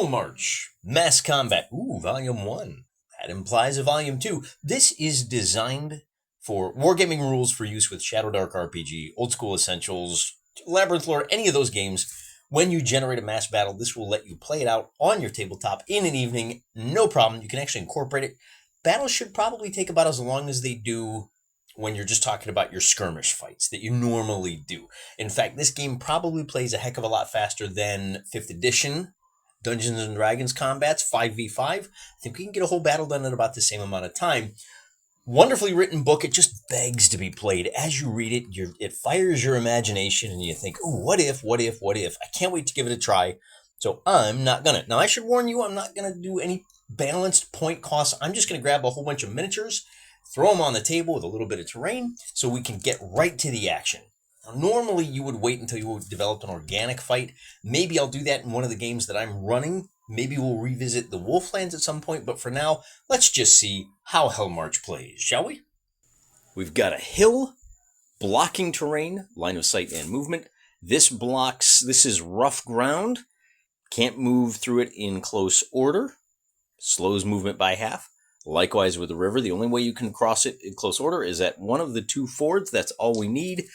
Hellmarch, Mass Combat. Ooh, Volume 1. That implies a Volume 2. This is designed for Wargaming rules for use with Shadow Dark RPG, Old School Essentials, Labyrinth Lore, any of those games. When you generate a mass battle, this will let you play it out on your tabletop in an evening. No problem. You can actually incorporate it. Battles should probably take about as long as they do when you're just talking about your skirmish fights that you normally do. In fact, this game probably plays a heck of a lot faster than 5th edition Dungeons and Dragons combats, 5v5. I think we can get a whole battle done in about the same amount of time. Wonderfully written book. It just begs to be played. As you read it, it fires your imagination and you think, oh, what if? I can't wait to give it a try. So I'm not going to. Now, I should warn you, I'm not going to do any balanced point costs. I'm just going to grab a whole bunch of miniatures, throw them on the table with a little bit of terrain so we can get right to the action. Now, normally, you would wait until you developed an organic fight. Maybe I'll do that in one of the games that I'm running. Maybe we'll revisit the Wolflands at some point. But for now, let's just see how Hellmarch plays, shall we? We've got a hill, blocking terrain, line of sight and movement. This is rough ground. Can't move through it in close order. Slows movement by half. Likewise with the river, the only way you can cross it in close order is at one of the two fords. That's all we need.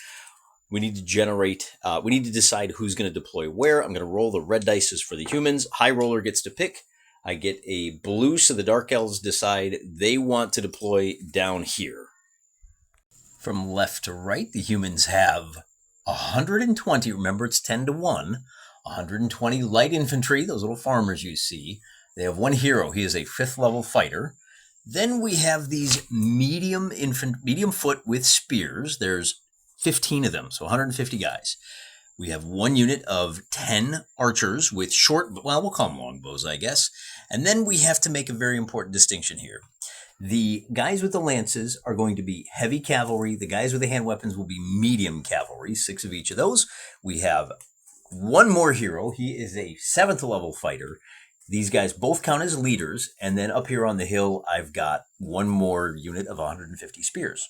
We need to decide who's going to deploy where. I'm going to roll the red dice for the humans. High roller gets to pick. I get a blue, so the Dark Elves decide they want to deploy down here. From left to right, the humans have 120. Remember, it's 10 to 1. 120 light infantry, those little farmers you see. They have one hero. He is a 5th level fighter. Then we have these medium foot with spears. There's 15 of them, so 150 guys. We have one unit of 10 archers with we'll call them longbows, I guess. And then we have to make a very important distinction here. The guys with the lances are going to be heavy cavalry. The guys with the hand weapons will be medium cavalry, 6 of each of those. We have one more hero. He is a 7th level fighter. These guys both count as leaders. And then up here on the hill, I've got one more unit of 150 spears.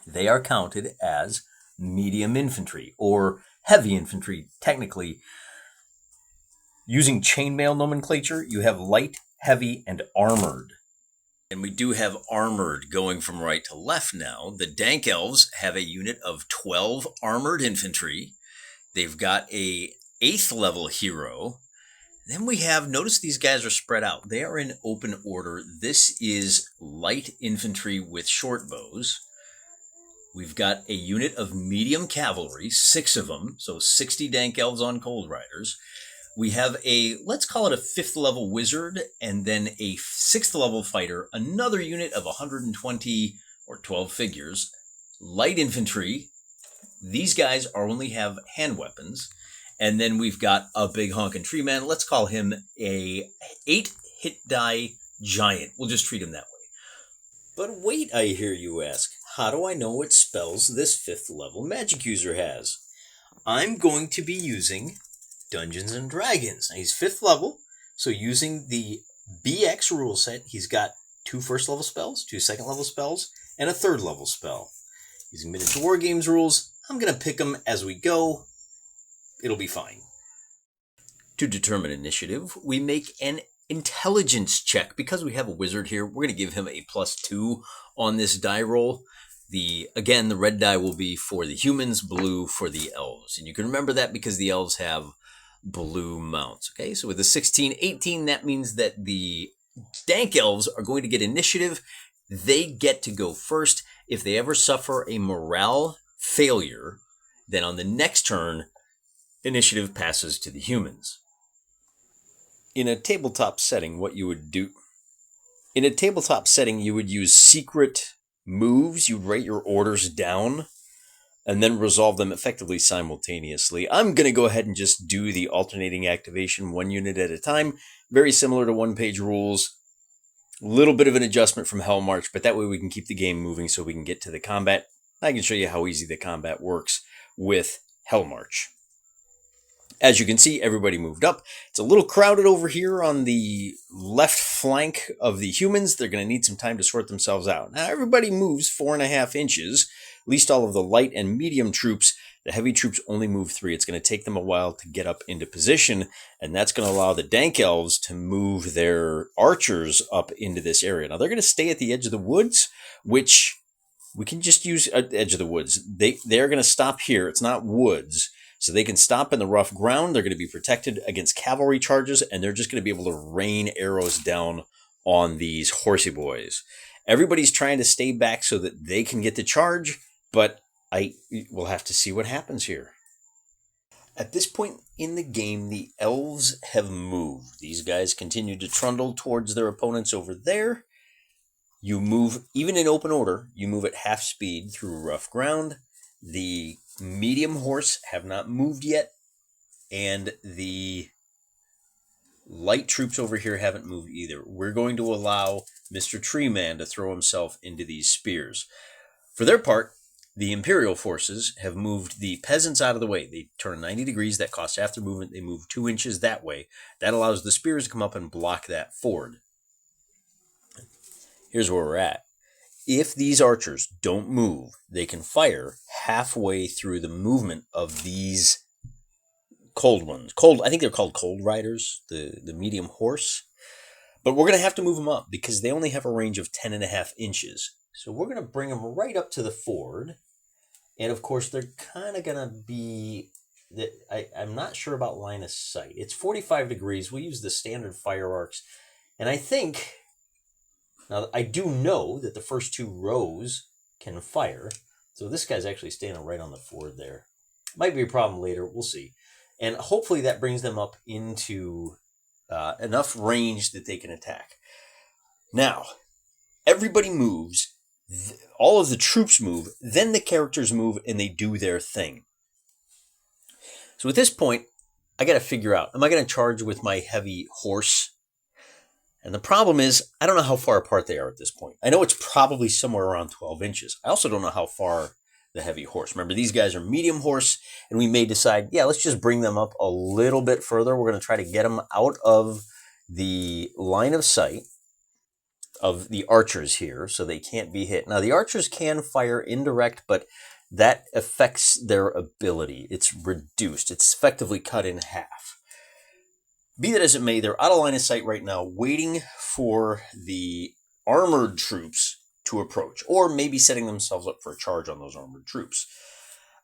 They are counted as medium infantry or heavy infantry. Technically, using chainmail nomenclature, you have light, heavy, and armored. And we do have armored going from right to left now. The Dank Elves have a unit of 12 armored infantry. They've got a 8th level hero. Then we have, notice these guys are spread out. They are in open order. This is light infantry with short bows. We've got a unit of medium cavalry, 6 of them, so 60 Dank Elves on Cold Riders. We have let's call it a 5th level wizard, and then a 6th level fighter, another unit of 120 or 12 figures, light infantry. These guys only have hand weapons. And then we've got a big honkin' tree man. Let's call him a 8 hit die giant. We'll just treat him that way. But wait, I hear you ask, how do I know what spells this 5th level magic user has? I'm going to be using Dungeons and Dragons. Now, he's 5th level, so using the BX rule set, he's got 2 1st level spells, 2 2nd level spells, and a 3rd level spell. Using miniature war games rules, I'm going to pick them as we go. It'll be fine. To determine initiative, we make an intelligence check. Because we have a wizard here, we're going to give him a +2 on this die roll. The red die will be for the humans, blue for the elves. And you can remember that because the elves have blue mounts. Okay, so with a 16, 18, that means that the Dank Elves are going to get initiative. They get to go first. If they ever suffer a morale failure, then on the next turn, initiative passes to the humans. In a tabletop setting, you would use secret moves. You'd write your orders down and then resolve them effectively simultaneously. I'm going to go ahead and just do the alternating activation 1 unit at a time. Very similar to one-page rules. A little bit of an adjustment from Hellmarch, but that way we can keep the game moving so we can get to the combat. I can show you how easy the combat works with Hellmarch. As you can see, everybody moved up. It's a little crowded over here on the left flank of the humans. They're going to need some time to sort themselves out. Now, everybody moves 4.5 inches, at least all of the light and medium troops. The heavy troops only move 3. It's going to take them a while to get up into position, and that's going to allow the Dank Elves to move their archers up into this area. Now, they're going to stay at the edge of the woods, which we can just use edge of the woods. They're going to stop here. It's not woods, so they can stop in the rough ground. They're going to be protected against cavalry charges, and they're just going to be able to rain arrows down on these horsey boys. Everybody's trying to stay back so that they can get the charge, but we'll have to see what happens here. At this point in the game, the elves have moved. These guys continue to trundle towards their opponents over there. You move, even in open order, you move at half speed through rough ground. The medium horse have not moved yet, and the light troops over here haven't moved either. We're going to allow Mr. Treeman to throw himself into these spears. For their part, the Imperial forces have moved the peasants out of the way. They turn 90 degrees. That costs half their movement. They move 2 inches that way. That allows the spears to come up and block that ford. Here's where we're at. If these archers don't move, they can fire halfway through the movement of these cold ones. I think they're called cold riders, the medium horse. But we're going to have to move them up because they only have a range of 10.5 inches. So we're going to bring them right up to the ford. And of course, they're kind of going to be... I'm not sure about line of sight. It's 45 degrees. We'll use the standard fire arcs. And I think... Now, I do know that the first 2 rows can fire. So this guy's actually standing right on the ford there. Might be a problem later. We'll see. And hopefully that brings them up into enough range that they can attack. Now, everybody moves. All of the troops move. Then the characters move and they do their thing. So at this point, I got to figure out, am I going to charge with my heavy horse? And the problem is, I don't know how far apart they are at this point. I know it's probably somewhere around 12 inches. I also don't know how far the heavy horse. Remember, these guys are medium horse, and we may decide, yeah, let's just bring them up a little bit further. We're going to try to get them out of the line of sight of the archers here, so they can't be hit. Now, the archers can fire indirect, but that affects their ability. It's reduced. It's effectively cut in half. Be that as it may, they're out of line of sight right now, waiting for the armored troops to approach, or maybe setting themselves up for a charge on those armored troops.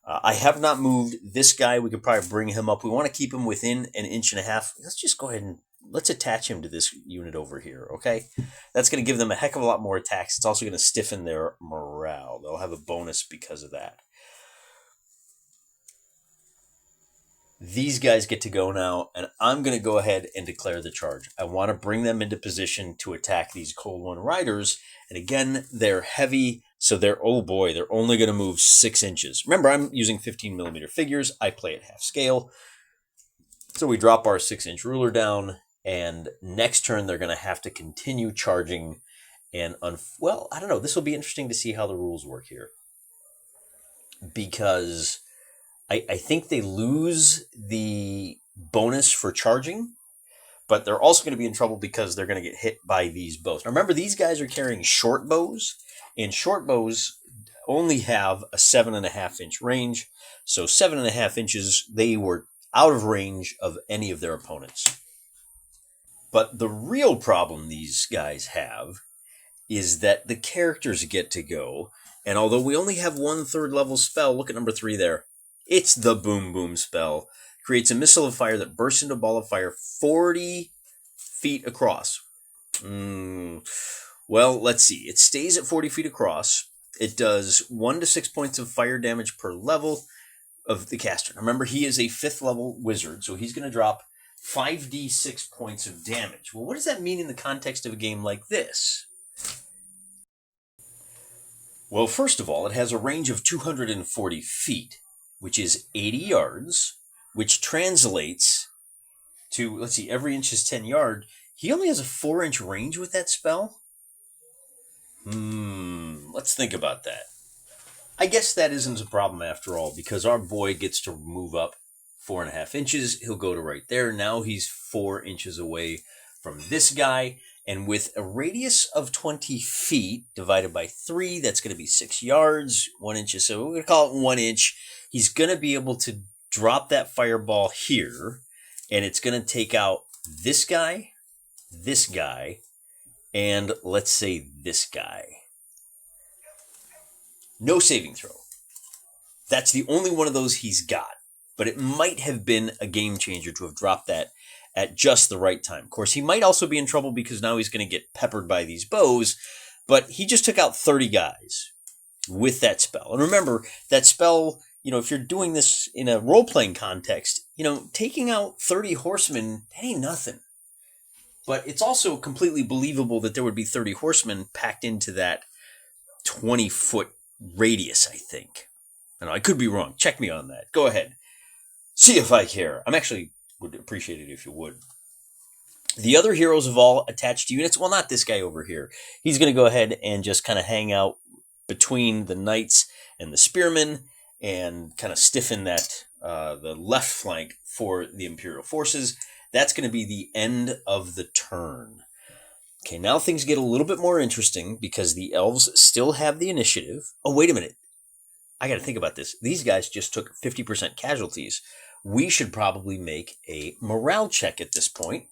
I have not moved this guy. We could probably bring him up. We want to keep him within 1.5 inches. Let's just go ahead and let's attach him to this unit over here, okay? That's going to give them a heck of a lot more attacks. It's also going to stiffen their morale. They'll have a bonus because of that. These guys get to go now, and I'm going to go ahead and declare the charge. I want to bring them into position to attack these Cold One Riders. And again, they're heavy, so they're only going to move 6 inches. Remember, I'm using 15mm figures. I play at half scale. So we drop our 6-inch ruler down, and next turn they're going to have to continue charging. And, well, I don't know. This will be interesting to see how the rules work here. Because... I think they lose the bonus for charging, but they're also going to be in trouble because they're going to get hit by these bows. Now remember, these guys are carrying short bows, and short bows only have a 7.5-inch range. So 7.5 inches, they were out of range of any of their opponents. But the real problem these guys have is that the characters get to go, and although we only have 1/3 level spell, look at number 3 there. It's the Boom Boom spell. Creates a missile of fire that bursts into a ball of fire 40 feet across. Well, let's see. It stays at 40 feet across. It does 1 to 6 points of fire damage per level of the caster. Now remember, he is a 5th level wizard, so he's going to drop 5d6 points of damage. Well, what does that mean in the context of a game like this? Well, first of all, it has a range of 240 feet. Which is 80 yards, which translates to, let's see, every inch is 10 yards. He only has a 4-inch range with that spell? Let's think about that. I guess that isn't a problem after all, because our boy gets to move up 4.5 inches. He'll go to right there. Now he's 4 inches away from this guy. And with a radius of 20 feet divided by 3, that's going to be 6 yards, 1 inch. So we're going to call it 1 inch. he's going to be able to drop that fireball here, and it's going to take out this guy, and let's say this guy. No saving throw. That's the only one of those he's got. But it might have been a game changer to have dropped that at just the right time. Of course, he might also be in trouble because now he's going to get peppered by these bows, but he just took out 30 guys with that spell. And remember, that spell, if you're doing this in a role-playing context, taking out 30 horsemen, that ain't nothing. But it's also completely believable that there would be 30 horsemen packed into that 20-foot radius, I think. I could be wrong. Check me on that. Go ahead. See if I care. Would appreciate it if you would. The other heroes of all attached units, well, not this guy over here. He's going to go ahead and just kind of hang out between the knights and the spearmen and kind of stiffen that the left flank for the Imperial forces. That's going to be the end of the turn. Okay, now things get a little bit more interesting because the elves still have the initiative. Oh, wait a minute. I got to think about this. These guys just took 50% casualties. We should probably make a morale check at this point.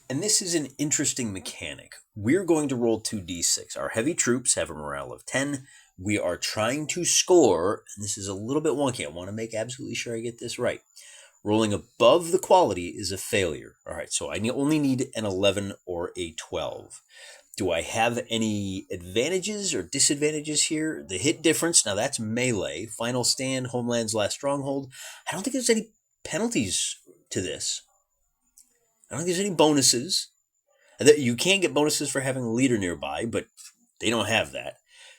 And this is an interesting mechanic. We're going to roll 2d6. Our heavy troops have a morale of 10. We are trying to score, and this is a little bit wonky. I want to make absolutely sure I get this right. Rolling above the quality is a failure. All right, so I only need an 11 or a 12. Do I have any advantages or disadvantages here? The hit difference, now that's melee. Final stand, homeland's last stronghold. I don't think there's any penalties to this. I don't think there's any bonuses. You can get bonuses for having a leader nearby, but they don't have that.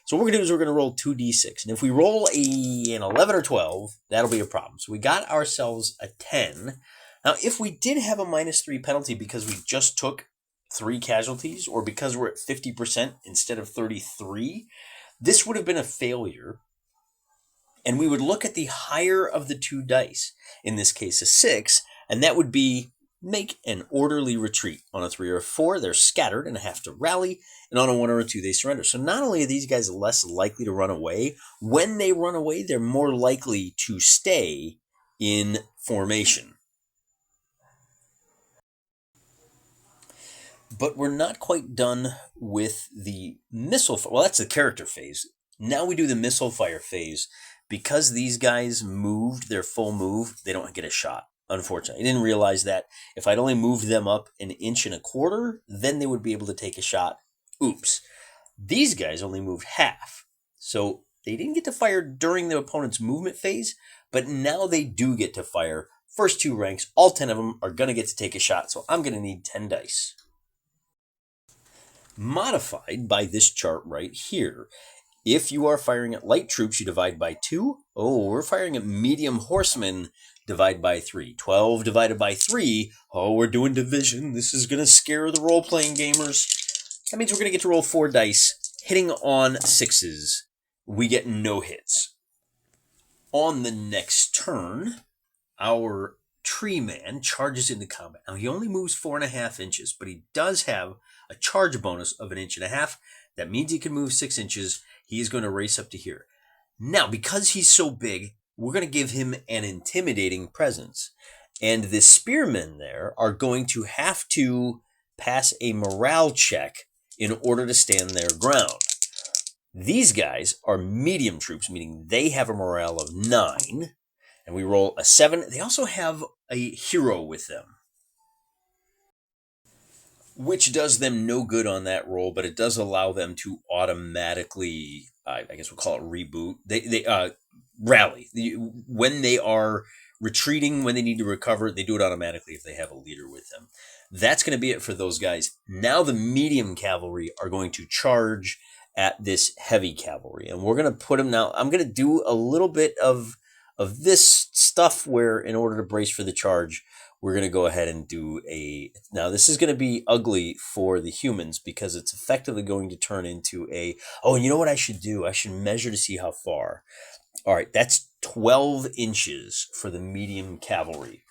So what we're going to do is we're going to roll 2d6. And if we roll an 11 or 12, that'll be a problem. So we got ourselves a 10. Now, if we did have a -3 penalty because we just took 3 casualties, or because we're at 50% instead of 33, this would have been a failure. And we would look at the higher of the 2 dice, in this case a 6, and that would be make an orderly retreat. On a 3 or a 4, they're scattered and have to rally, and on a 1 or a 2, they surrender. So not only are these guys less likely to run away, when they run away, they're more likely to stay in formation. But we're not quite done with the missile. Well, that's the character phase. Now we do the missile fire phase. Because these guys moved their full move, they don't get a shot. Unfortunately, I didn't realize that. If I'd only moved them up 1.25 inches, then they would be able to take a shot. Oops. These guys only moved half. So they didn't get to fire during the opponent's movement phase, but now they do get to fire. First 2 ranks, all 10 of them are going to get to take a shot, so I'm going to need 10 dice. Modified by this chart right here. If you are firing at light troops, you divide by 2. Oh, we're firing at medium horsemen, divide by 3. 12 divided by 3. Oh, we're doing division. This is going to scare the role-playing gamers. That means we're going to get to roll 4 dice. Hitting on 6s, we get no hits. On the next turn, our tree man charges into combat. Now, he only moves 4.5 inches, but he does have a charge bonus of 1.5 inches. That means he can move 6 inches. He is going to race up to here. Now, because he's so big, we're going to give him an intimidating presence. And the spearmen there are going to have to pass a morale check in order to stand their ground. These guys are medium troops, meaning they have a morale of 9. And we roll a 7. They also have a hero with them, which does them no good on that roll, but it does allow them to automatically, I guess we'll call it reboot. They rally. When they are retreating, when they need to recover, they do it automatically if they have a leader with them. That's going to be it for those guys. Now the medium cavalry are going to charge at this heavy cavalry, and we're going to put them now. I'm going to do a little bit of this stuff where, in order to brace for the charge, we're going to go ahead and do a... Now, this is going to be ugly for the humans because it's effectively going to turn into a... Oh, and you know what I should do? I should measure to see how far. All right, that's 12 inches for the medium cavalry.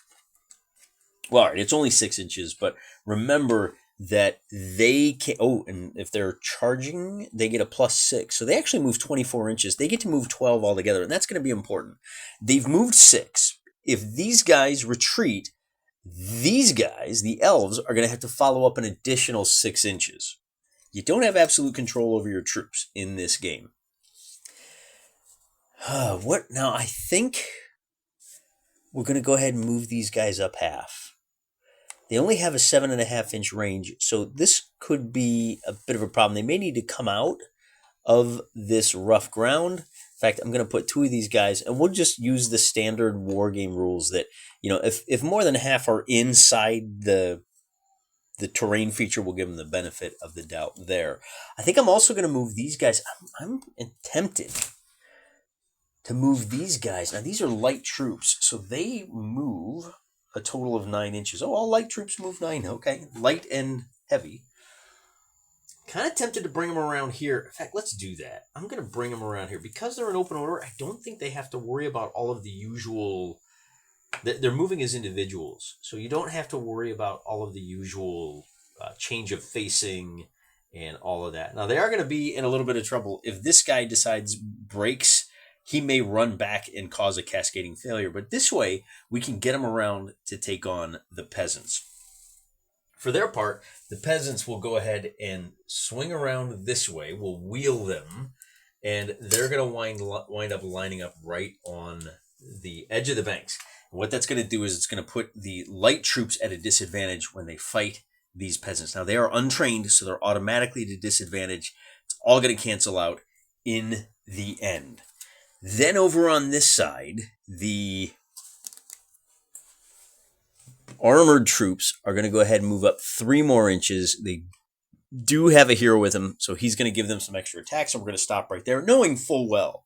Well, all right, it's only 6 inches, but remember, that they can, oh, and if they're charging, they get a +6. So they actually move 24 inches. They get to move 12 altogether, and that's going to be important. They've moved 6. If these guys retreat, these guys, the elves, are going to have to follow up an additional 6 inches. You don't have absolute control over your troops in this game. What now? I think we're going to go ahead and move these guys up half. They only have a 7.5-inch range, so this could be a bit of a problem. They may need to come out of this rough ground. In fact, I'm going to put 2 of these guys, and we'll just use the standard wargame rules that, if more than half are inside the terrain feature, we'll give them the benefit of the doubt there. I think I'm also going to move these guys. I'm tempted to move these guys. Now, these are light troops, so they move a total of 9 inches. Oh, all light troops move 9. Okay, light and heavy. Kind of tempted to bring them around here. In fact, let's do that. I'm going to bring them around here. Because they're in open order, I don't think they have to worry about all of the usual... They're moving as individuals, so you don't have to worry about all of the usual change of facing and all of that. Now, they are going to be in a little bit of trouble. If this guy decides breaks, he may run back and cause a cascading failure. But this way, we can get him around to take on the peasants. For their part, the peasants will go ahead and swing around this way. We'll wheel them, and they're going to wind up lining up right on the edge of the banks. And what that's going to do is it's going to put the light troops at a disadvantage when they fight these peasants. Now, they are untrained, so they're automatically at a disadvantage. It's all going to cancel out in the end. Then over on this side, the armored troops are going to go ahead and move up 3 more inches. They do have a hero with him, so he's going to give them some extra attacks, and we're going to stop right there, knowing full well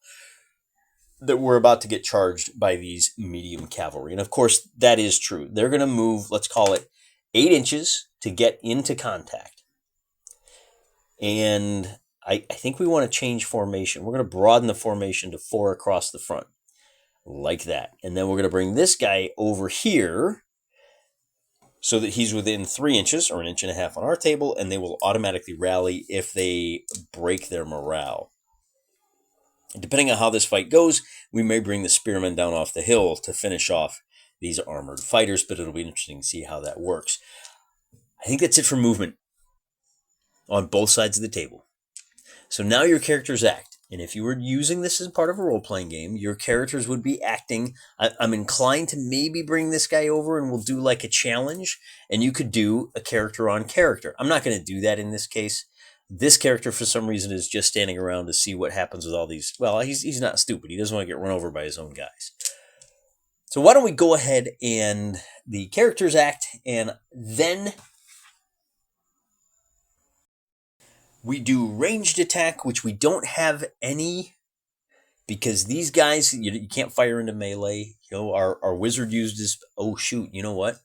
that we're about to get charged by these medium cavalry. And of course, that is true. They're going to move, let's call it 8 inches to get into contact. And I think we want to change formation. We're going to broaden the formation to 4 across the front, like that. And then we're going to bring this guy over here so that he's within 3 inches, or 1.5 inches on our table, and they will automatically rally if they break their morale. Depending on how this fight goes, we may bring the spearmen down off the hill to finish off these armored fighters, but it'll be interesting to see how that works. I think that's it for movement on both sides of the table. So now your characters act. And if you were using this as part of a role-playing game, your characters would be acting. I'm inclined to maybe bring this guy over and we'll do like a challenge, and you could do a character on character. I'm not going to do that in this case. This character, for some reason, is just standing around to see what happens with all these. Well, he's not stupid. He doesn't want to get run over by his own guys. So why don't we go ahead and the characters act, and then we do ranged attack, which we don't have any, because these guys, you can't fire into melee. Our wizard used his... Oh, shoot, you know what?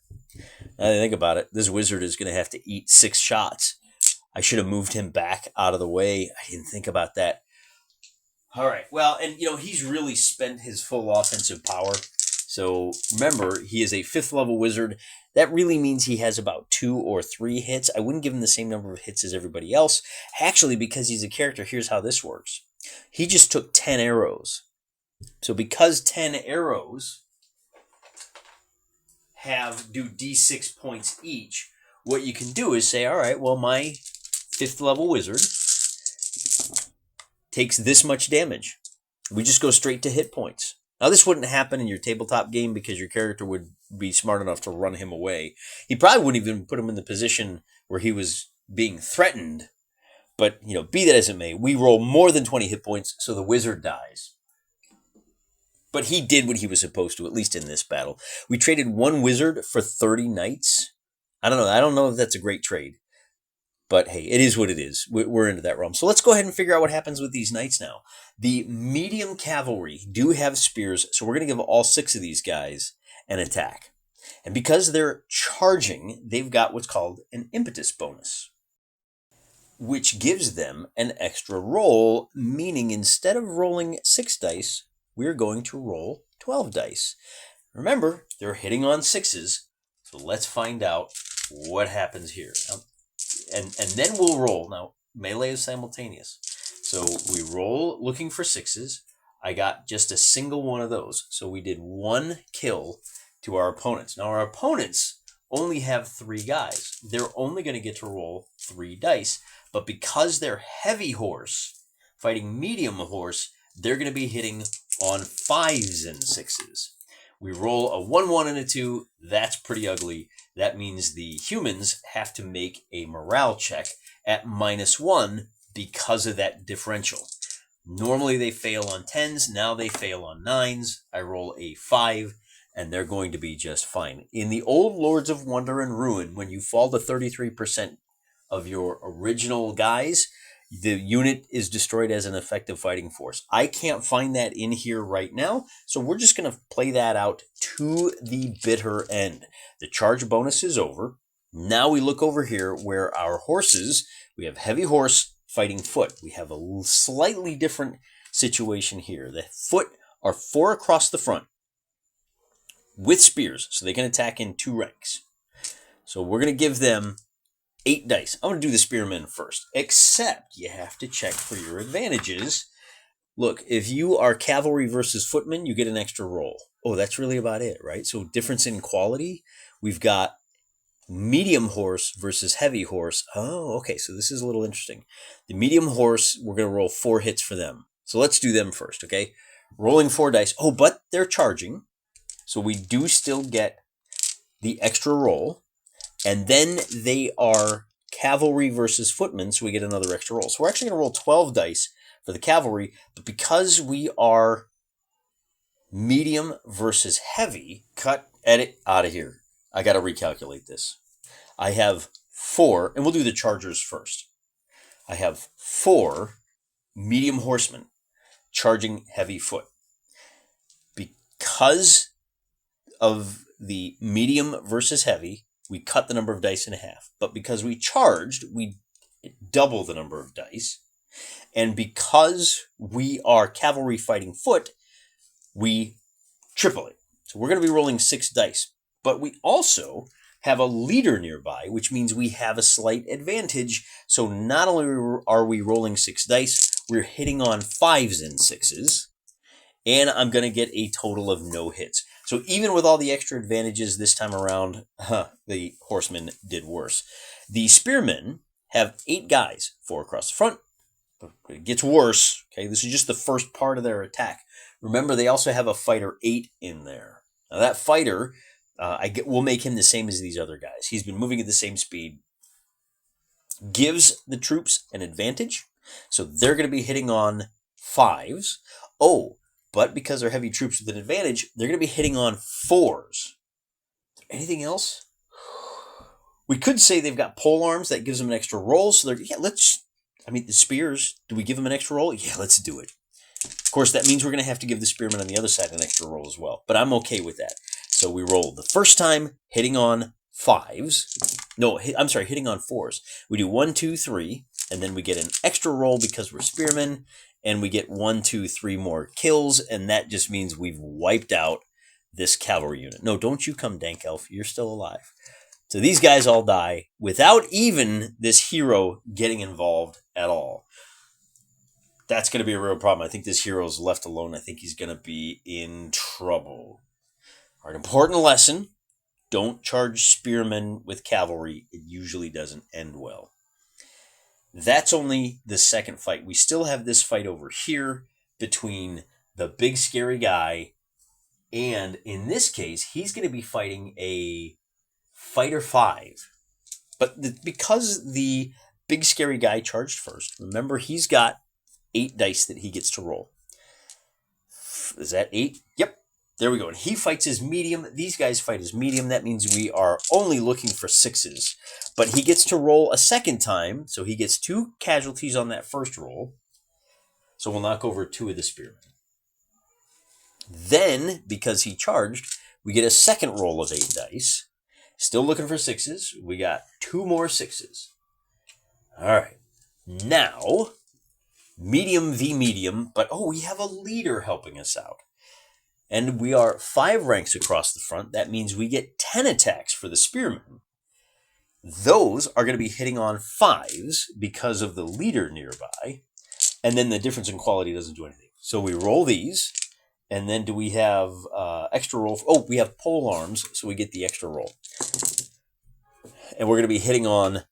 Now that I think about it, this wizard is going to have to eat 6 shots. I should have moved him back out of the way. I didn't think about that. All right. Well, and, he's really spent his full offensive power. So remember, he is a 5th level wizard. That really means he has about 2 or 3 hits. I wouldn't give him the same number of hits as everybody else. Actually, because he's a character, here's how this works. He just took 10 arrows. So because 10 arrows do D6 points each, what you can do is say, all right, well, my 5th level wizard takes this much damage. We just go straight to hit points. Now, this wouldn't happen in your tabletop game because your character would be smart enough to run him away. He probably wouldn't even put him in the position where he was being threatened. But, be that as it may, we roll more than 20 hit points, so the wizard dies. But he did what he was supposed to, at least in this battle. We traded 1 wizard for 30 knights. I don't know. I don't know if that's a great trade. But hey, it is what it is. We're into that realm. So let's go ahead and figure out what happens with these knights now. The medium cavalry do have spears, so we're going to give all 6 of these guys an attack. And because they're charging, they've got what's called an impetus bonus, which gives them an extra roll, meaning instead of rolling 6 dice, we're going to roll 12 dice. Remember, they're hitting on 6s, so let's find out what happens here. and then we'll roll. Now, melee is simultaneous. So we roll looking for sixes. I got just a single one of those. So we did 1 kill to our opponents. Now, our opponents only have 3 guys. They're only going to get to roll 3 dice. But because they're heavy horse fighting medium horse, they're going to be hitting on 5s and 6s. We roll a 1, 1, and a 2. That's pretty ugly. That means the humans have to make a morale check at -1 because of that differential. Normally they fail on 10s. Now they fail on 9s. I roll a 5, and they're going to be just fine. In the old Lords of Wonder and Ruin, when you fall to 33% of your original guys, the unit is destroyed as an effective fighting force. I can't find that in here right now, so we're just going to play that out to the bitter end. The charge bonus is over. Now we look over here where our horses, we have heavy horse fighting foot. We have a slightly different situation here. The foot are 4 across the front with spears, so they can attack in 2 ranks. So we're going to give them 8 dice. I'm going to do the spearmen first, except you have to check for your advantages. Look, if you are cavalry versus footmen, you get an extra roll. Oh, that's really about it, right? So difference in quality. We've got medium horse versus heavy horse. Oh, okay, so this is a little interesting. The medium horse, we're going to roll 4 hits for them. So let's do them first, okay? Rolling 4 dice. Oh, but they're charging. So we do still get the extra roll. And then they are cavalry versus footmen, so we get another extra roll. So we're actually going to roll 12 dice for the cavalry, but because we are medium versus heavy, cut, edit, out of here. I got to recalculate this. I have 4, and we'll do the chargers first. I have 4 medium horsemen charging heavy foot. Because of the medium versus heavy, we cut the number of dice in half. But because we charged, we double the number of dice. And because we are cavalry fighting foot, we triple it. So we're going to be rolling 6 dice. But we also have a leader nearby, which means we have a slight advantage. So not only are we rolling 6 dice, we're hitting on 5s and 6s. And I'm going to get a total of no hits. So even with all the extra advantages this time around, the horsemen did worse. The spearmen have 8 guys, 4 across the front. It gets worse. Okay, this is just the first part of their attack. Remember, they also have a fighter 8 in there. Now that fighter, we'll make him the same as these other guys. He's been moving at the same speed. Gives the troops an advantage. So they're going to be hitting on 5s. Oh, but because they're heavy troops with an advantage, they're going to be hitting on 4s. Anything else? We could say they've got pole arms. That gives them an extra roll. So the spears, do we give them an extra roll? Yeah, let's do it. Of course, that means we're going to have to give the spearmen on the other side an extra roll as well. But I'm okay with that. So we roll the first time, hitting on 5s. No, I'm sorry, hitting on 4s. We do 1, 2, 3, and then we get an extra roll because we're spearmen. And we get 1, 2, 3 more kills, and that just means we've wiped out this cavalry unit. No, don't you come, Dank Elf. You're still alive. So these guys all die without even this hero getting involved at all. That's going to be a real problem. I think this hero's left alone. I think he's going to be in trouble. All right, important lesson. Don't charge spearmen with cavalry. It usually doesn't end well. That's only the second fight. We still have this fight over here between the big scary guy, and in this case, he's going to be fighting a fighter 5. But because the big scary guy charged first, remember he's got 8 dice that he gets to roll. Is that 8? Yep. There we go. And he fights his medium. These guys fight his medium. That means we are only looking for 6s. But he gets to roll a second time. So he gets 2 casualties on that first roll. So we'll knock over 2 of the spearmen. Then, because he charged, we get a second roll of 8 dice. Still looking for 6s. We got 2 more 6s. All right. Now, medium v medium. But, we have a leader helping us out. And we are 5 ranks across the front. That means we get 10 attacks for the spearmen. Those are going to be hitting on 5s because of the leader nearby. And then the difference in quality doesn't do anything. So we roll these. And then do we have extra roll? Oh, we have pole arms, so we get the extra roll. And we're going to be hitting on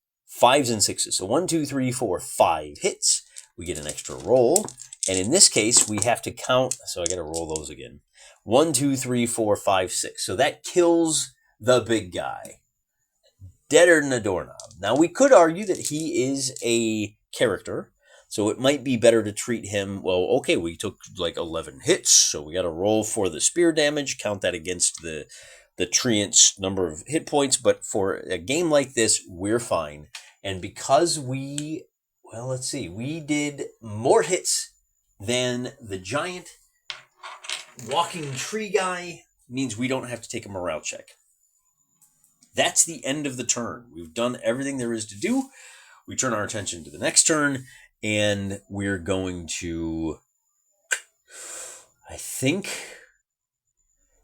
5s and 6s. So 1, 2, 3, 4, 5 hits. We get an extra roll. And in this case, we have to count. So I got to roll those again. 1, 2, 3, 4, 5, 6. So that kills the big guy. Deader than a doorknob. Now, we could argue that he is a character. So it might be better to treat him, well, okay, we took like 11 hits, so we got to roll for the spear damage, count that against the treant's number of hit points, but for a game like this, we're fine. And because we did more hits than the giant walking tree guy, means we don't have to take a morale check. That's the end of the turn. We've done everything there is to do. We turn our attention to the next turn. And we're going to, I think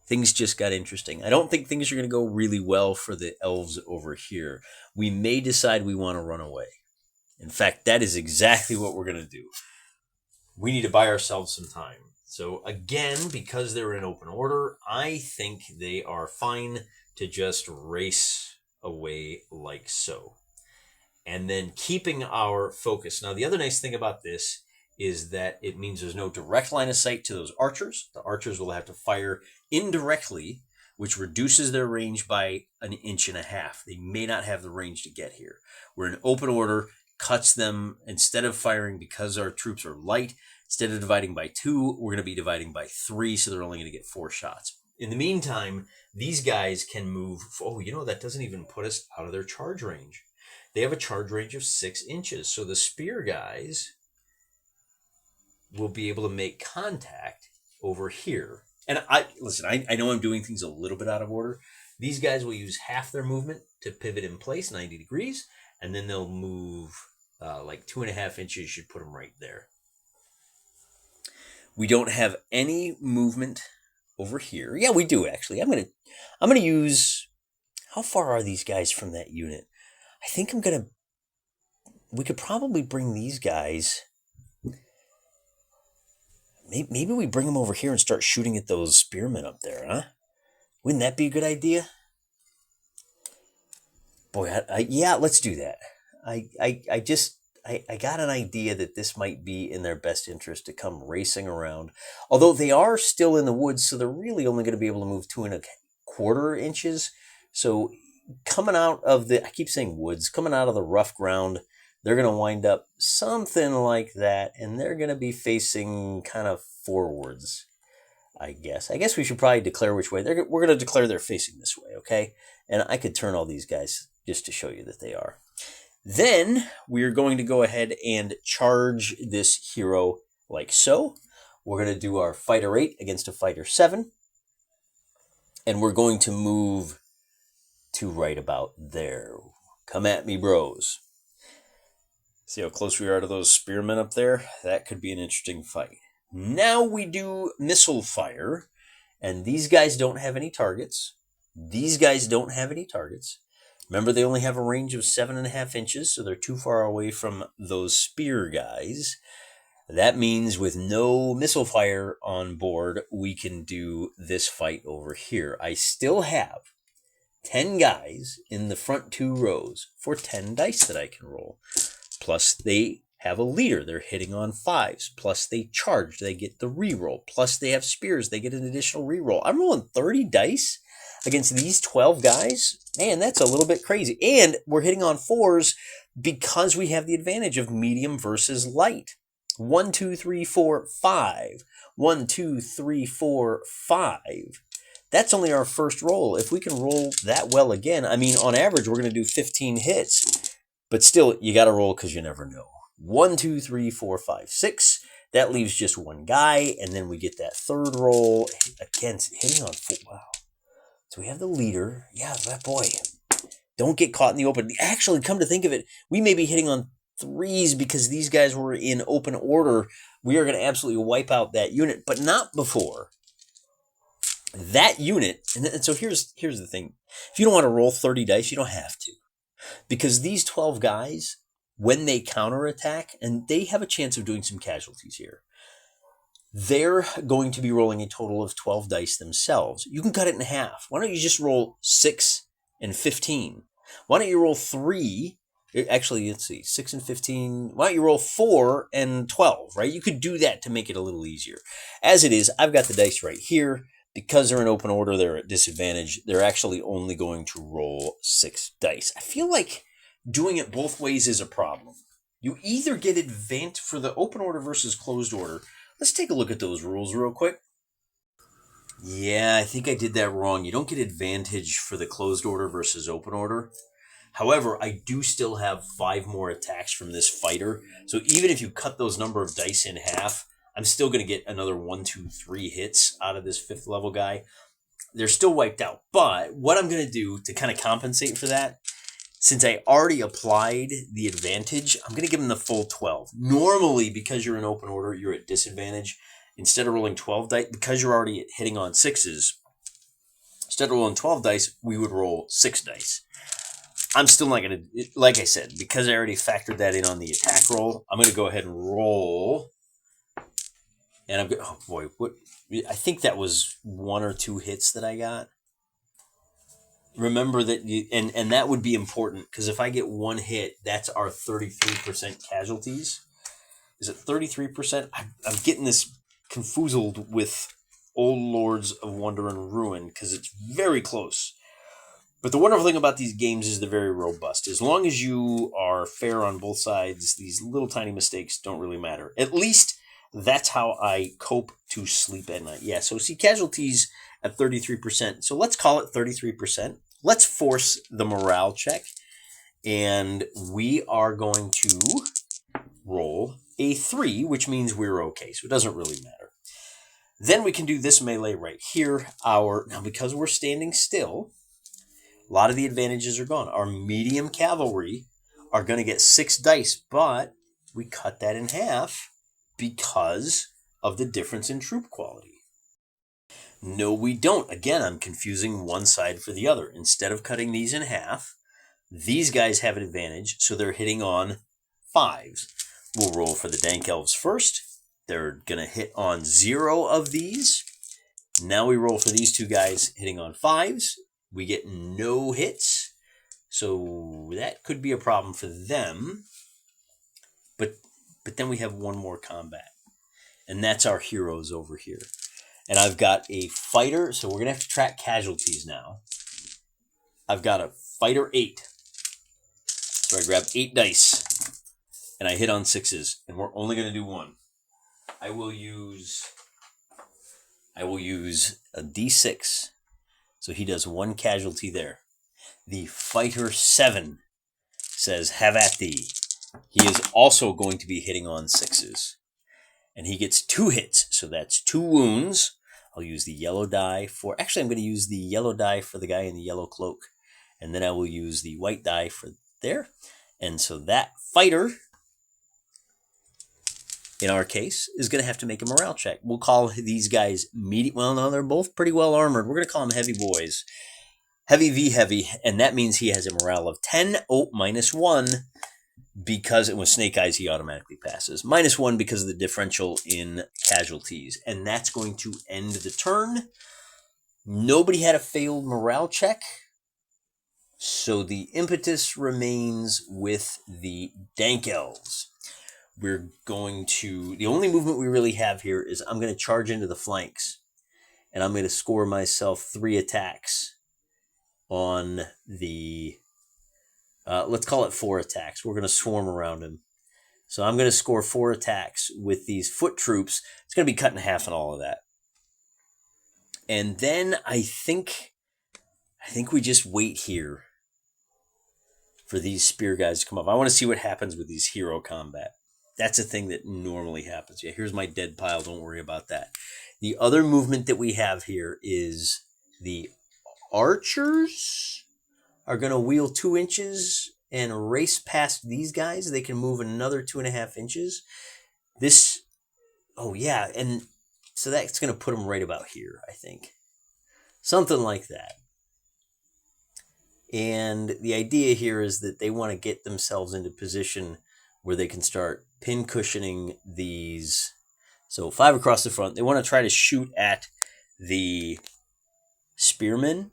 things just got interesting. I don't think things are going to go really well for the elves over here. We may decide we want to run away. In fact, that is exactly what we're going to do. We need to buy ourselves some time. So again, because they're in open order, I think they are fine to just race away like so. And then keeping our focus. Now, the other nice thing about this is that it means there's no direct line of sight to those archers. The archers will have to fire indirectly, which reduces their range by 1.5 inches. They may not have the range to get here. We're in open order, cuts them, instead of firing because our troops are light, instead of dividing by 2, we're going to be dividing by 3, so they're only going to get 4 shots. In the meantime, these guys can move. Oh, that doesn't even put us out of their charge range. They have a charge range of 6 inches. So the spear guys will be able to make contact over here. And I know I'm doing things a little bit out of order. These guys will use half their movement to pivot in place, 90 degrees. And then they'll move like 2.5 inches, should put them right there. We don't have any movement over here. Yeah, we do actually. I'm gonna use, how far are these guys from that unit? I think we could probably bring these guys, maybe we bring them over here and start shooting at those spearmen up there, huh? Wouldn't that be a good idea? Boy, yeah, let's do that. I got an idea that this might be in their best interest to come racing around. Although they are still in the woods, so they're really only going to be able to move 2.25 inches. So coming out of I keep saying woods, coming out of the rough ground, they're going to wind up something like that, and they're going to be facing kind of forwards, I guess. I guess we should probably declare which way. We're going to declare they're facing this way, okay? And I could turn all these guys just to show you that they are. Then we're going to go ahead and charge this hero like so. We're going to do our fighter 8 against a fighter 7. And we're going to move to right about there. Come at me, bros. See how close we are to those spearmen up there? That could be an interesting fight. Now we do missile fire. And these guys don't have any targets. These guys don't have any targets. Remember, they only have a range of 7.5 inches, so they're too far away from those spear guys. That means with no missile fire on board, we can do this fight over here. I still have 10 guys in the front 2 rows for 10 dice that I can roll. Plus, they have a leader. They're hitting on 5s. Plus, they charge. They get the reroll. Plus, they have spears. They get an additional reroll. I'm rolling 30 dice against these 12 guys. Man, that's a little bit crazy. And we're hitting on 4s because we have the advantage of medium versus light. 1, 2, 3, 4, 5. 1, 2, 3, 4, 5. That's only our first roll. If we can roll that well again, I mean, on average, we're going to do 15 hits. But still, you got to roll because you never know. 1, 2, 3, 4, 5, 6. That leaves just one guy. And then we get that third roll. Again, hitting on 4. Wow. So we have the leader. Yeah, that boy. Don't get caught in the open. Actually, come to think of it, we may be hitting on 3s because these guys were in open order. We are going to absolutely wipe out that unit, but not before. That unit, and so here's the thing. If you don't want to roll 30 dice, you don't have to. Because these 12 guys, when they counterattack, and they have a chance of doing some casualties here, they're going to be rolling a total of 12 dice themselves. You can cut it in half. Why don't you just roll 6 and 15? Why don't you roll 3? Actually, let's see, 6 and 15. Why don't you roll 4 and 12, right? You could do that to make it a little easier. As it is, I've got the dice right here. Because they're in open order, they're at disadvantage. They're actually only going to roll 6 dice. I feel like doing it both ways is a problem. You either get advantage for the open order versus closed order. Let's take a look at those rules real quick. Yeah, I think I did that wrong. You don't get advantage for the closed order versus open order. However, I do still have 5 more attacks from this fighter. So even if you cut those number of dice in half, I'm still going to get another 1, 2, 3 hits out of this 5th level guy. They're still wiped out. But what I'm going to do to kind of compensate for that, since I already applied the advantage, I'm going to give them the full 12. Normally, because you're in open order, you're at disadvantage. Instead of rolling 12 dice, because you're already hitting on 6s, instead of rolling 12 dice, we would roll 6 dice. I'm still not going to, like I said, because I already factored that in on the attack roll, I'm going to go ahead and roll. And I'm going, oh boy, what? I think that was 1 or 2 hits that I got. Remember that, and that would be important, because if I get 1 hit, that's our 33% casualties. Is it 33%? I'm getting this confoozled with Old Lords of Wonder and Ruin, because it's very close. But the wonderful thing about these games is they're very robust. As long as you are fair on both sides, these little tiny mistakes don't really matter. At least that's how I cope to sleep at night. Yeah, so see, casualties at 33%. So let's call it 33%. Let's force the morale check. And we are going to roll a 3, which means we're okay. So it doesn't really matter. Then we can do this melee right here. Now, because we're standing still, a lot of the advantages are gone. Our medium cavalry are going to get 6 dice, but we cut that in half because of the difference in troop quality. No, we don't. Again, I'm confusing one side for the other. Instead of cutting these in half, these guys have an advantage, so they're hitting on 5s. We'll roll for the Dank Elves first. They're going to hit on 0 of these. Now we roll for these 2 guys hitting on 5s. We get no hits, so that could be a problem for them. But then we have 1 more combat, and that's our heroes over here. And I've got a fighter, so we're going to have to track casualties now. I've got a fighter 8. So I grab 8 dice, and I hit on 6s, and we're only going to do 1. I will use a D6. So he does 1 casualty there. The fighter 7 says, "Have at thee." He is also going to be hitting on 6s. And he gets 2 hits. So that's 2 wounds. I'll use the yellow die for... Actually, I'm going to use the yellow die for the guy in the yellow cloak. And then I will use the white die for there. And so that fighter, in our case, is going to have to make a morale check. We'll call these guys medium. Well, no, they're both pretty well armored. We're going to call them heavy boys. Heavy v heavy, and that means he has a morale of 10. Oh, -1, because it was Snake Eyes, he automatically passes. -1 because of the differential in casualties. And that's going to end the turn. Nobody had a failed morale check. So the impetus remains with the Dank Elves. We're going to... The only movement we really have here is I'm going to charge into the flanks. And I'm going to score myself 3 attacks on the... let's call it 4 attacks. We're going to swarm around him. So I'm going to score 4 attacks with these foot troops. It's going to be cut in half and all of that. And then I think we just wait here for these spear guys to come up. I want to see what happens with these hero combat. That's a thing that normally happens. Yeah, here's my dead pile. Don't worry about that. The other movement that we have here is the archers are going to wheel 2 inches and race past these guys. They can move another 2.5 inches. Oh yeah, and so that's going to put them right about here, I think. Something like that. And the idea here is that they want to get themselves into position where they can start pin cushioning these. So 5 across the front. They want to try to shoot at the spearmen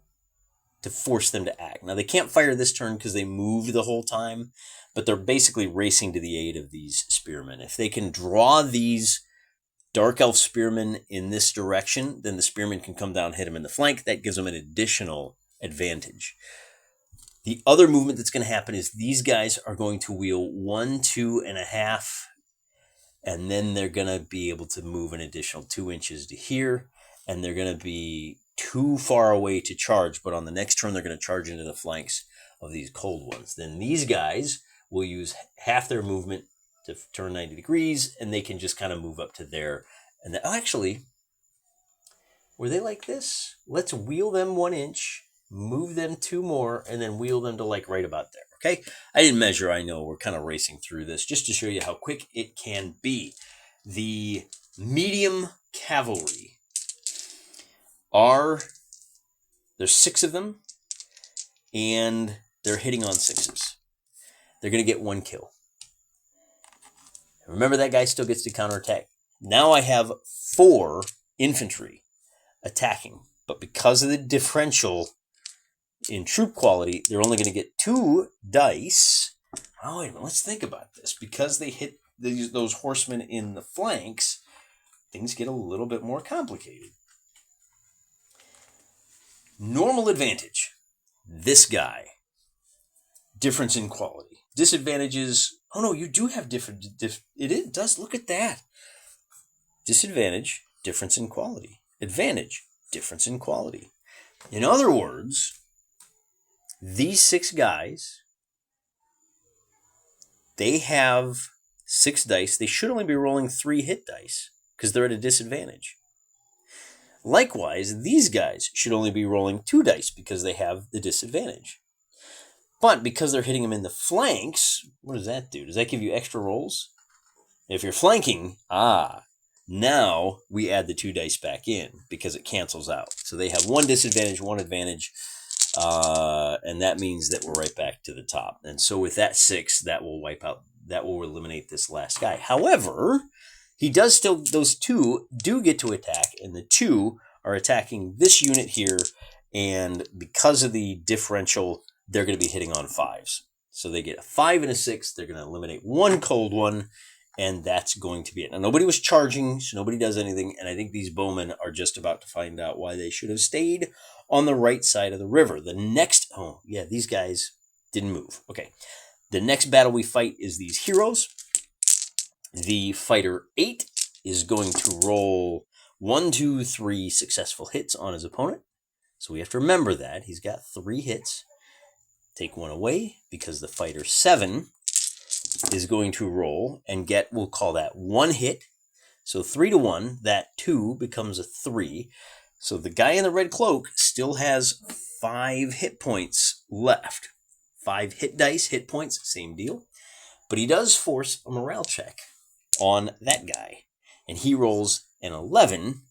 to force them to act. Now, they can't fire this turn because they moved the whole time, but they're basically racing to the aid of these spearmen. If they can draw these Dark Elf spearmen in this direction, then the spearmen can come down and hit them in the flank. That gives them an additional advantage. The other movement that's going to happen is these guys are going to wheel 1, 2.5, and then they're going to be able to move an additional 2 inches to here, and they're going to be too far away to charge, but on the next turn they're going to charge into the flanks of these cold ones. Then these guys will use half their movement to turn 90 degrees, and they can just kind of move up to there. And actually, were they like this? Let's wheel them 1 inch, move them 2 more, and then wheel them to like right about there. Okay, I didn't measure. I know we're kind of racing through this just to show you how quick it can be. The medium cavalry there's 6 of them, and they're hitting on 6s. They're going to get 1 kill. Remember, that guy still gets to counterattack. Now I have 4 infantry attacking, but because of the differential in troop quality, they're only going to get 2 dice. Oh, wait a minute, let's think about this. Because they hit those horsemen in the flanks, things get a little bit more complicated. Normal advantage, this guy. Difference in quality. Disadvantages, oh no, you do have different, it does, look at that. Disadvantage, difference in quality. Advantage, difference in quality. In other words, these 6 guys, they have 6 dice. They should only be rolling 3 hit dice because they're at a disadvantage. Likewise, these guys should only be rolling 2 dice because they have the disadvantage. But because they're hitting them in the flanks, what does that do? Does that give you extra rolls? If you're flanking, now we add the 2 dice back in because it cancels out. So they have 1 disadvantage, 1 advantage, and that means that we're right back to the top. And so with that 6, that will wipe out, that will eliminate this last guy. However, he does still, those 2 do get to attack, and the 2 are attacking this unit here, and because of the differential, they're going to be hitting on 5s. So they get a 5 and a 6. They're going to eliminate 1 cold one, and that's going to be it. Now, nobody was charging, so nobody does anything, and I think these bowmen are just about to find out why they should have stayed on the right side of the river. The next, oh, yeah, these guys didn't move. Okay, the next battle we fight is these heroes. The fighter 8 is going to roll 1, 2, 3 successful hits on his opponent. So we have to remember that. He's got 3 hits. Take 1 away because the fighter 7 is going to roll and get, we'll call that 1 hit. So 3 to 1, that 2 becomes a 3. So the guy in the red cloak still has 5 hit points left. 5 hit dice, hit points, same deal. But he does force a morale check on that guy. And he rolls an 11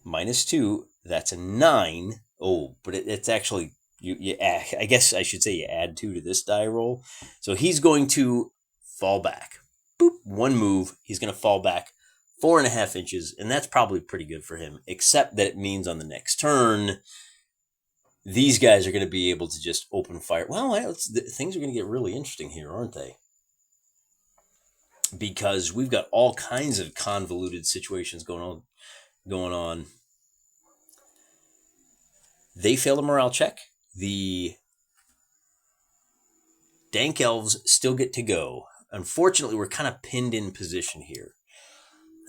minus 2. That's a 9. Oh, but it's actually, I guess I should say you add 2 to this die roll. So he's going to fall back. Boop, 1 move. He's going to fall back 4.5 inches. And that's probably pretty good for him, except that it means on the next turn, these guys are going to be able to just open fire. Well, things are going to get really interesting here, aren't they? Because we've got all kinds of convoluted situations going on. They failed a morale check. The Dank Elves still get to go. Unfortunately, we're kind of pinned in position here.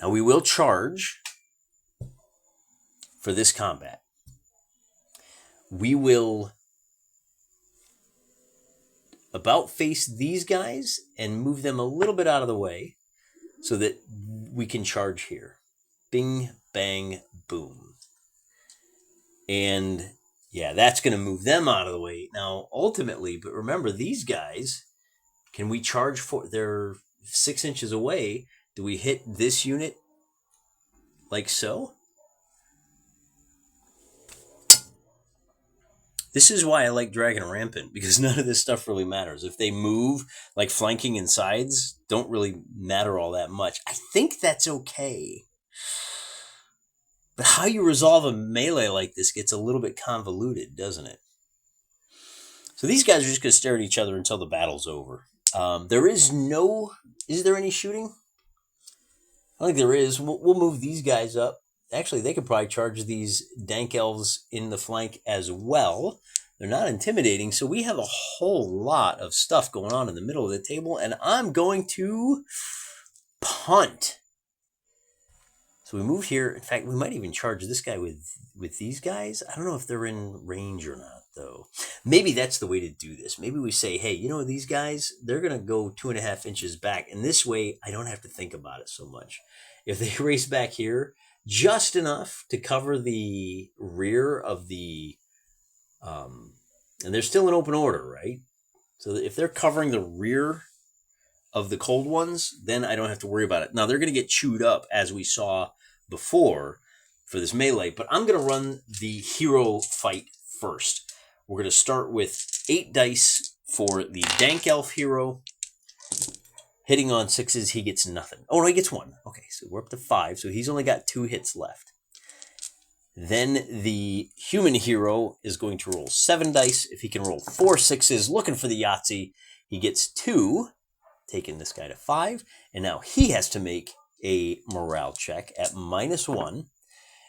Now, we will charge for this combat. We will about face these guys and move them a little bit out of the way so that we can charge here. Bing, bang, boom. And yeah, that's going to move them out of the way. Now, ultimately, but remember, these guys, can we charge for, they're 6 inches away. Do we hit this unit like so? This is why I like Dragon Rampant, because none of this stuff really matters. If they move, like flanking and sides, don't really matter all that much. I think that's okay. But how you resolve a melee like this gets a little bit convoluted, doesn't it? So these guys are just going to stare at each other until the battle's over. Is there any shooting? I think there is. We'll move these guys up. Actually, they could probably charge these Dank Elves in the flank as well. They're not intimidating, so we have a whole lot of stuff going on in the middle of the table, and I'm going to punt. So we move here. In fact, we might even charge this guy with these guys. I don't know if they're in range or not, though. Maybe that's the way to do this. Maybe we say, hey, you know, these guys, they're going to go 2.5 inches back, and this way I don't have to think about it so much. If they race back here, just enough to cover the rear of the, and they're still in open order, right? So if they're covering the rear of the cold ones, then I don't have to worry about it. Now they're going to get chewed up, as we saw before for this melee, but I'm going to run the hero fight first. We're going to start with 8 dice for the Dank Elf hero. Hitting on 6s, he gets nothing. Oh, no, he gets 1. Okay, so we're up to 5, so he's only got 2 hits left. Then the human hero is going to roll 7 dice. If he can roll 4 6s, looking for the Yahtzee, he gets 2, taking this guy to 5. And now he has to make a morale check at -1.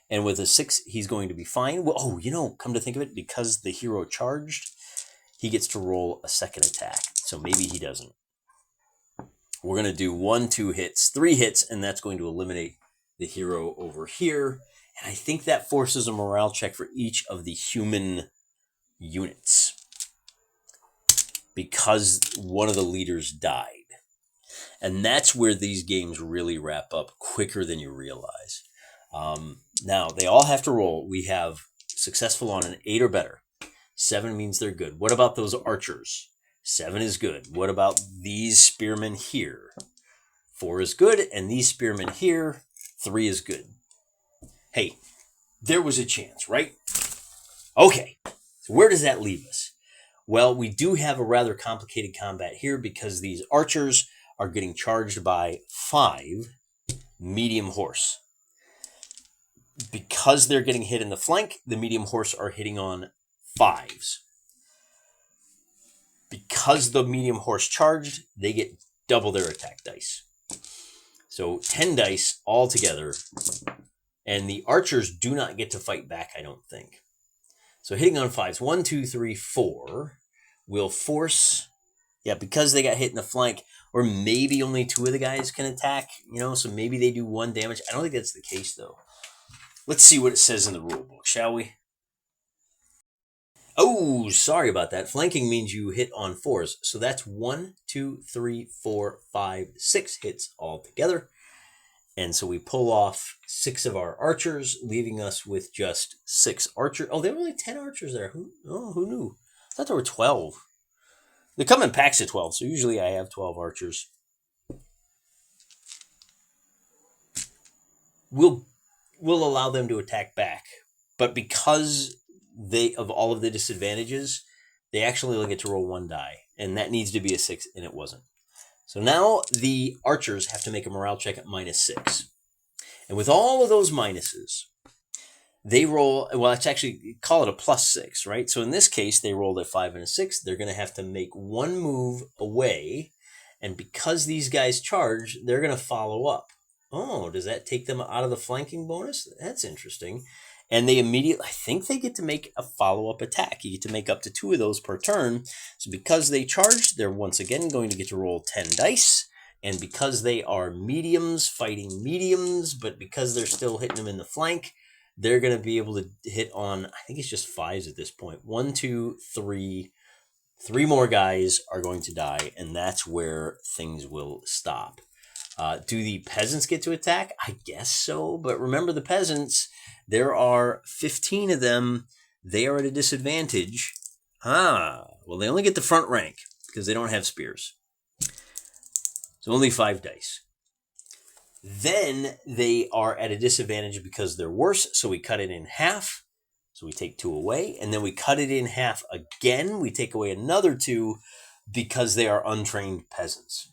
And with a 6, he's going to be fine. Well, oh, you know, come to think of it, because the hero charged, he gets to roll a second attack. So maybe he doesn't. We're going to do 1, 2 hits, 3 hits, and that's going to eliminate the hero over here. And I think that forces a morale check for each of the human units, because one of the leaders died. And that's where these games really wrap up quicker than you realize. Now, they all have to roll. We have successful on an 8 or better. 7 means they're good. What about those archers? 7 is good. What about these spearmen here? 4 is good, and these spearmen here, 3 is good. Hey, there was a chance, right? Okay, so where does that leave us? Well, we do have a rather complicated combat here, because these archers are getting charged by 5 medium horse. Because they're getting hit in the flank, the medium horse are hitting on 5s. Because the medium horse charged, they get double their attack dice. So 10 dice altogether. And the archers do not get to fight back, I don't think. So hitting on 5s, 1, 2, 3, 4 will force, because they got hit in the flank, or maybe only 2 of the guys can attack, so maybe they do 1 damage. I don't think that's the case, though. Let's see what it says in the rule book, shall we? Oh, sorry about that. Flanking means you hit on 4s. So that's 1, 2, 3, 4, 5, 6 hits altogether. And so we pull off 6 of our archers, leaving us with just 6 archers. Oh, there were only 10 archers there. Who knew? I thought there were 12. They come in packs of 12, so usually I have 12 archers. We'll allow them to attack back. But because of all of the disadvantages, they actually only get to roll 1 die. And that needs to be a 6, and it wasn't. So now the archers have to make a morale check at -6. And with all of those minuses, they roll, well, it's actually, call it a +6, right? So in this case, they rolled a 5 and a 6. They're going to have to make 1 move away. And because these guys charge, they're going to follow up. Oh, does that take them out of the flanking bonus? That's interesting. And they immediately, I think they get to make a follow-up attack. You get to make up to 2 of those per turn. So because they charge, they're once again going to get to roll 10 dice. And because they are mediums fighting mediums, but because they're still hitting them in the flank, they're going to be able to hit on, I think it's just 5s at this point. 1, 2, 3. 3 more guys are going to die, and that's where things will stop. Do the peasants get to attack? I guess so, but remember the peasants, there are 15 of them. They are at a disadvantage. Well, they only get the front rank because they don't have spears. So only 5 dice. Then they are at a disadvantage because they're worse, so we cut it in half. So we take 2 away, and then we cut it in half again. We take away another 2 because they are untrained peasants.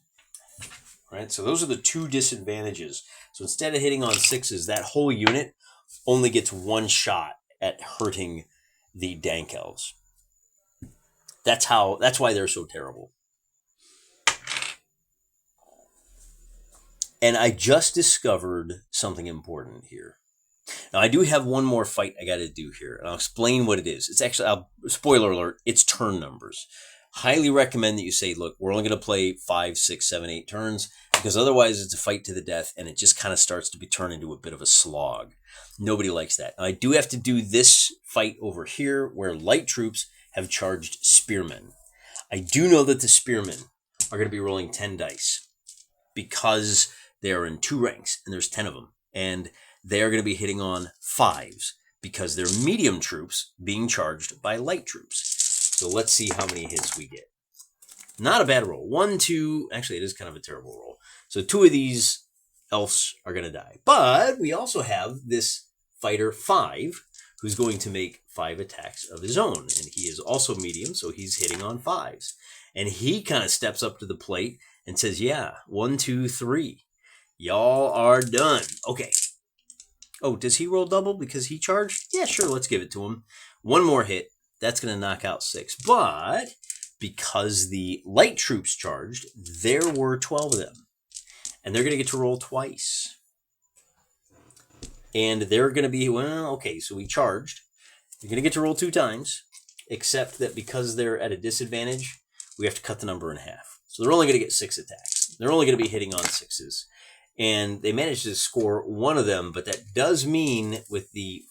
Right? So those are the 2 disadvantages. So instead of hitting on 6s, that whole unit only gets 1 shot at hurting the Dank Elves. That's why they're so terrible. And I just discovered something important here. Now, I do have one more fight I got to do here, and I'll explain what it is. It's actually, spoiler alert, it's turn numbers. Highly recommend that you say, look, we're only going to play 5, 6, 7, 8 turns, because otherwise it's a fight to the death, and it just kind of starts to be turned into a bit of a slog. Nobody likes that. Now, I do have to do this fight over here, where light troops have charged spearmen. I do know that the spearmen are going to be rolling 10 dice, because they are in 2 ranks, and there's 10 of them. And they are going to be hitting on 5s, because they're medium troops being charged by light troops. So let's see how many hits we get. Not a bad roll. 1, 2, actually it is kind of a terrible roll. So 2 of these elves are going to die. But we also have this fighter 5, who's going to make 5 attacks of his own. And he is also medium, so he's hitting on 5s. And he kind of steps up to the plate and says, yeah, 1, 2, 3. Y'all are done. Okay. Oh, does he roll double because he charged? Yeah, sure, let's give it to him. 1 more hit. That's going to knock out 6. But because the light troops charged, there were 12 of them. And they're going to get to roll twice. And they're going to be, well, okay, so we charged. You're going to get to roll 2 times, except that because they're at a disadvantage, we have to cut the number in half. So they're only going to get 6 attacks. They're only going to be hitting on 6s. And they managed to score 1 of them, but that does mean with the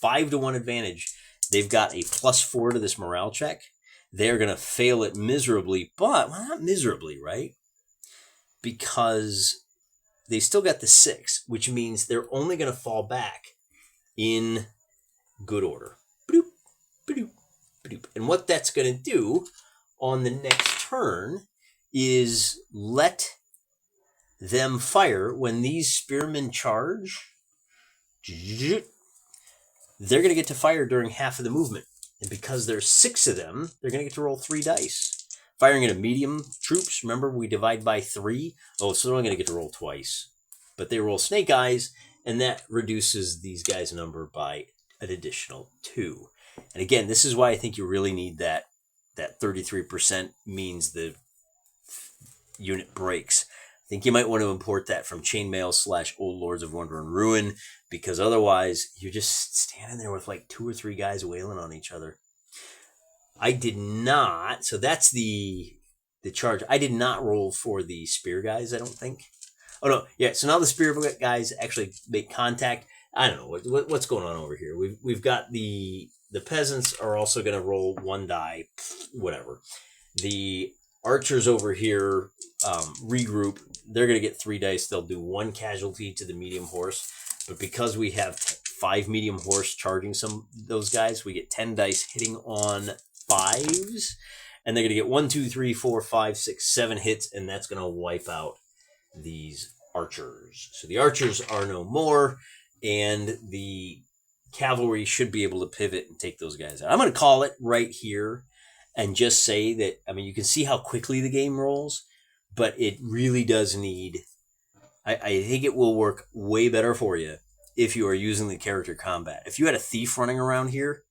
5-to-1 advantage, they've got a +4 to this morale check. They're going to fail it miserably, but, well, not miserably, right? Because they still got the 6, which means they're only going to fall back in good order. Ba-doop, ba-doop, ba-doop. And what that's going to do on the next turn is let them fire when these spearmen charge. They're going to get to fire during half of the movement. And because there's 6 of them, they're going to get to roll 3 dice. Firing at a medium troops, remember we divide by 3? Oh, so they're only going to get to roll twice. But they roll snake eyes, and that reduces these guys' number by an additional 2. And again, this is why I think you really need that 33% means the unit breaks. I think you might want to import that from Chainmail / Old Lords of Wonder and Ruin, because otherwise you're just standing there with like 2 or 3 guys wailing on each other. I did not, so that's the charge. I did not roll for the spear guys, I don't think. Oh no, yeah, so now the spear guys actually make contact. I don't know what's going on over here. We've got the peasants are also going to roll 1 die, whatever. The archers over here regroup. They're going to get 3 dice. They'll do 1 casualty to the medium horse. But because we have 5 medium horse charging those guys, we get 10 dice hitting on 5s. And they're going to get 1, 2, 3, 4, 5, 6, 7 hits. And that's going to wipe out these archers. So the archers are no more. And the cavalry should be able to pivot and take those guys out. I'm going to call it right here and just say that, I mean, you can see how quickly the game rolls, but it really does need, I think it will work way better for you if you are using the character combat. If you had a thief running around here,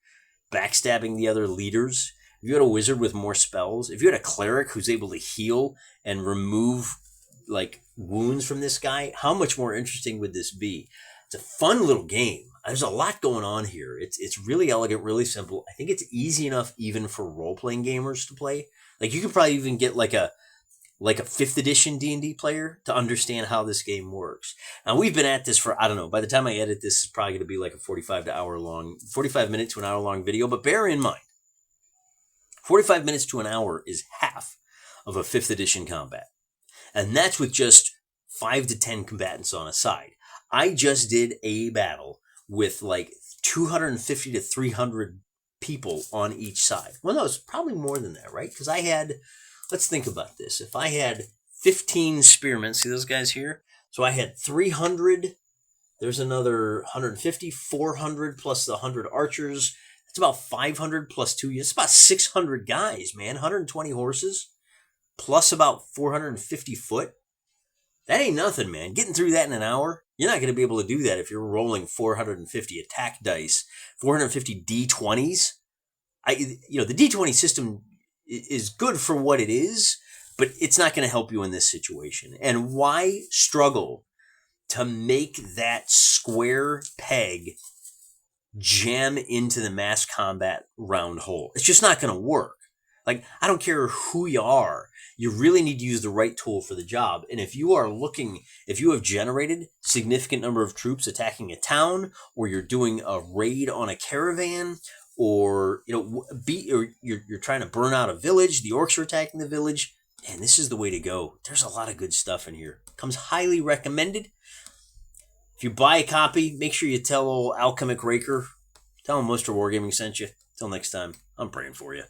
backstabbing the other leaders, if you had a wizard with more spells, if you had a cleric who's able to heal and remove like wounds from this guy, how much more interesting would this be? It's a fun little game. There's a lot going on here. It's really elegant, really simple. I think it's easy enough even for role-playing gamers to play. Like you could probably even get like a 5th edition D&D player to understand how this game works. Now we've been at this for, I don't know, by the time I edit this, it's probably going to be like a 45 minute to an hour long video. But bear in mind, 45 minutes to an hour is half of a 5th edition combat. And that's with just 5 to 10 combatants on a side. I just did a battle with like 250 to 300 people on each side. Well, no, it's probably more than that, right? Because I had, let's think about this. If I had 15 spearmen, see those guys here? So I had 300, there's another 150, 400 plus the 100 archers. It's about 500 plus 2. It's about 600 guys, man. 120 horses plus about 450 foot. That ain't nothing, man. Getting through that in an hour, you're not going to be able to do that if you're rolling 450 attack dice, 450 D20s. The D20 system is good for what it is, but it's not going to help you in this situation. And why struggle to make that square peg jam into the mass combat round hole? It's just not going to work. Like, I don't care who you are. You really need to use the right tool for the job. And if you have generated significant number of troops attacking a town, or you're doing a raid on a caravan, or you're trying to burn out a village, the orcs are attacking the village, and this is the way to go. There's a lot of good stuff in here. Comes highly recommended. If you buy a copy, make sure you tell old Alchemic Raker, tell him Mr. Wargaming sent you. Till next time, I'm praying for you.